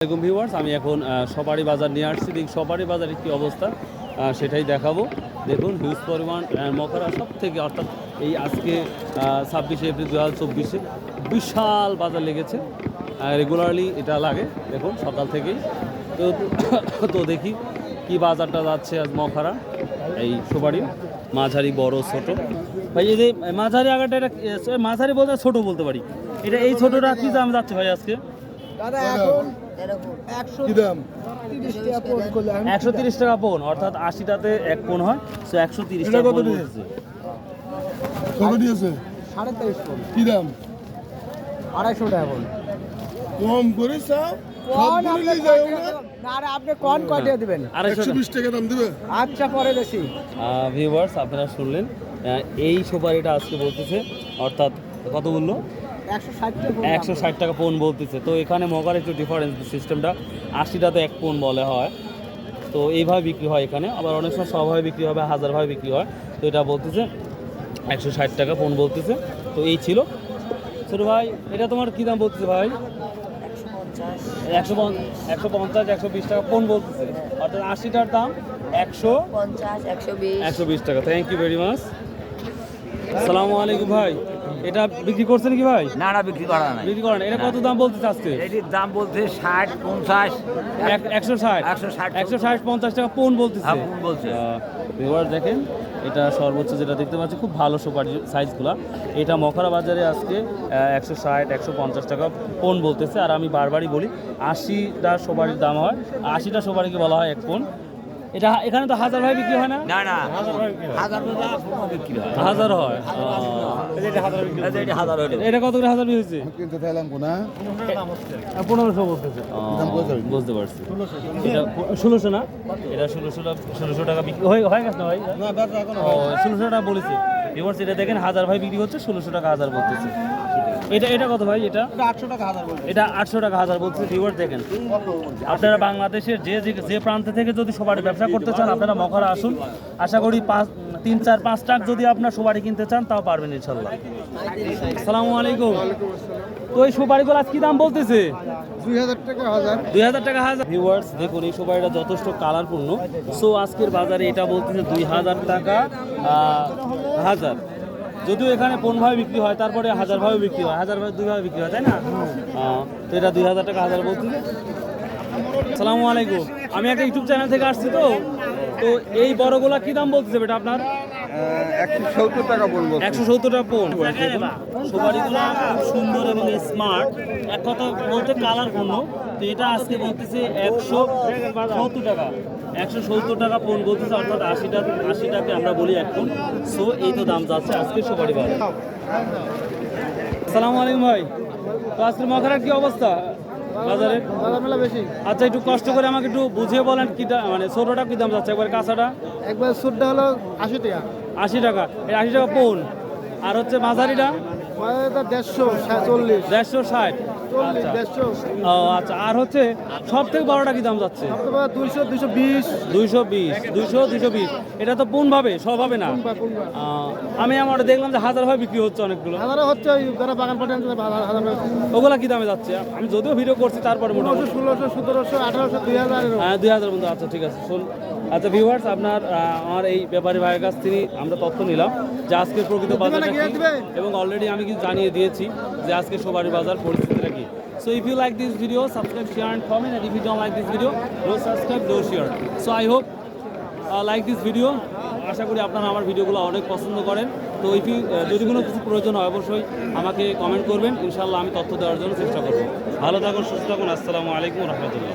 আসসালামু ভিউয়ার্স, আমি এখন সপারি বাজার নিয়ে আসছি। দেখি সপারি বাজারের কী অবস্থা সেটাই দেখাবো। দেখুন হিউজ পরিমাণ মকরা সব থেকে, অর্থাৎ এই আজকে 26শে এপ্রিল 2024 বিশাল বাজার লেগেছে। রেগুলারলি এটা লাগে, দেখুন সকাল থেকেই। তো দেখি কি বাজারটা যাচ্ছে আজ মকরা এই সপারি, মাঝারি বড় ছোট। ভাই এই যে মাঝারি আগাটা, এটা মাঝারি বলতে ছোট বলতে পারি, এটা এই ছোটটা কী দাম যাচ্ছে ভাই আজকে? দাদা এখন 130 টাকা পোন, অর্থাৎ 80টাতে এক পোন হয়, সো 130 টাকা পোন বলতেছে। কত দিয়েছে? 23.5 পোন। কি দাম? 250 টাকা পোন। কম করে চাও? কোন আপনি যাও না? না রে, আপনি কোন কয়টা দিবেন? 120 টাকা দাম দিবে। আচ্ছা পরে দেখি। ভিউয়ার্স, আপনারা শুনলেন, এই সুপারিটা আজকে বলতেছে, অর্থাৎ কত বললো? 160 টাকা পোন বলতেছে। তো এখানে মগার একটু ডিফারেন্স সিস্টেমটা, 80টাতে এক পোন বলে হয়, তো এইভাবে বিক্রি হয় এখানে। আবার অনেক সময় সভাবে বিক্রি হবে, হাজারভাবে বিক্রি হয়। তো এটা বলতেছে 160 টাকা পোন বলতেছে। তো এই ছিল ছোটো ভাই, এটা তোমার কী দাম বলতেছে ভাই? 150 120 টাকা পোন বলতেছে, অর্থাৎ 80টার দাম 120 টাকা। Thank you very much. আসসালামু আলাইকুম ভাই, এটা বিক্রি করছেন কি ভাই? না না, বিক্রি করা নাই। বিক্রি করেন? এটা কত দাম বলতেছে আজকে? এটির দাম বলতে 60 50 160 50 টাকা পোন বলতেছে। হ্যাঁ, পোন বলছে। এবার দেখেন, এটা সর্বোচ্চ যেটা দেখতে পাচ্ছি, খুব ভালো সুপারি সাইজগুলা। এটা মখরা বাজারে আজকে 160 150 টাকা পোন বলতেছে। আর আমি বারবারই বলি, 80টা সুপারির দাম হয়, 80টা সুপারিকে বলা হয় এক পোন। এটা এখানে তো হাজার ভাই বিক্রি হয় না? না না, হাজার বিক্রি হয়, হাজার হয়। এটা কত করে হাজার হয়েছে? কিন্তু তাইলাম কোনা 1500 বলতেছে। বুঝতে পারছি। এটা 1600 না? এটা 1600 টাকা বিক্রি হয়ে গেছে না ভাই? না দাদা এখন 1600 টাকা বলেছে। এবার এটা দেখেন, হাজার ভাই বিক্রি হচ্ছে, 1600 টাকা হাজার বলতেছে। এটা কত ভাই? এটা 800 টাকা হাজার বলছে। এটা 800 টাকা হাজার বলছে। ভিউয়ার দেখেন, আপনারা বাংলাদেশের যে প্রান্ত থেকে যদি সুপারি ব্যবসা করতে চান, আপনারা মখরা আসুন। আশা করি 3 4 5 টাকা যদি আপনার সুপারি কিনতে চান, তাও পারবেন ইনশাল্লাহ। আসসালামু আলাইকুম। তো এই সুপারিগুলো আজ কি দাম বলতেছে? 2000 টাকা হাজার। 2000 টাকা হাজার। ভিউয়ার্স দেখুন, এই সুপারিটা যথেষ্ট কালারপূর্ণ। সো আজকের বাজারে এটা বলতেছে 2000 টাকা হাজার। যদিও এখানে পোনভাবে বিক্রি হয়, তারপরে হাজারভাবে বিক্রি হয়, হাজারভাবে দুইভাবে বিক্রি হয়, তাই না? তো এটা 2000 টাকা হাজার বলতেছে। আসসালামু আলাইকুম, আমি একটা ইউটিউব চ্যানেল থেকে আসছি। তো এই বড়গুলা কি দাম বলতেছে বেটা আপনার? 170 টাকা বলবো। 170 টাকা পোন। সুপারিগুলো খুব সুন্দর এবং স্মার্ট, এক কথা বলতে কালারপূর্ণ। তো এটা আজকে বলতেছে 170 টাকা, 170 টাকা পোন বলতেছে, অর্থাৎ 80টাকে আমরা বলি এক পোন। সো এই তো দাম যাচ্ছে আজকে সুপারি বাজার। আসসালামু আলাইকুম ভাই, তো আজকের মখরার কি অবস্থা বাজারে? মেলা বেশি। আচ্ছা, একটু কষ্ট করে আমাকে একটু বুঝিয়ে বলেন, কিটা মানে ছোটটা কি দাম যাচ্ছে, একবার কাঁচাটা? একবার সুটটা হলো 80 টাকা। 80 টাকা, এই 80 টাকা পোন। আর হচ্ছে মাঝারিটা? 150 160। আচ্ছা। 150। ও আচ্ছা, আর হচ্ছে সব থেকে বড়টা কি দাম যাচ্ছে? 200 220। 220। এটা তো পোন ভাবে, সব হবে না। আমি আমার দেখলাম যে হাজার ভাবে বিক্রি হচ্ছে অনেকগুলো। হাজারও হচ্ছে, ওই যারা বাগান পাঠান হাজার। ওগুলা কি দামে যাচ্ছে? আমি যদিও ভিডিও করছি, তারপরে মোটামুটি 1600 1700 1800 2000 এরকম। হ্যাঁ, 2000 মতো। আচ্ছা ঠিক আছে, শুন। আচ্ছা ভিউয়ার্স, আপনার আমার এই ব্যাপারী ভাইয়ের কাছ থেকে আমরা তথ্য নিলাম যে আজকের প্রকৃত বাজারটা কি, এবং অলরেডি আমি কিছু জানিয়ে দিয়েছি যে আজকে সুপারি বাজার পরিস্থিতিটা কি। So if you like this video, subscribe, share and comment, and if you don't like this video, don't subscribe, don't share. So I hope like this video. আশা করি আপনারা আমার ভিডিওগুলো অনেক পছন্দ করেন। তো যদি কোনো কিছু প্রয়োজন হয়, অবশ্যই আমাকে কমেন্ট করবেন, ইনশাআল্লাহ আমি তথ্য দেওয়ার জন্য চেষ্টা করব। ভালো থাকুন, সুস্থ থাকুন। আসসালামু আলাইকুম রহমতুল্লাহ।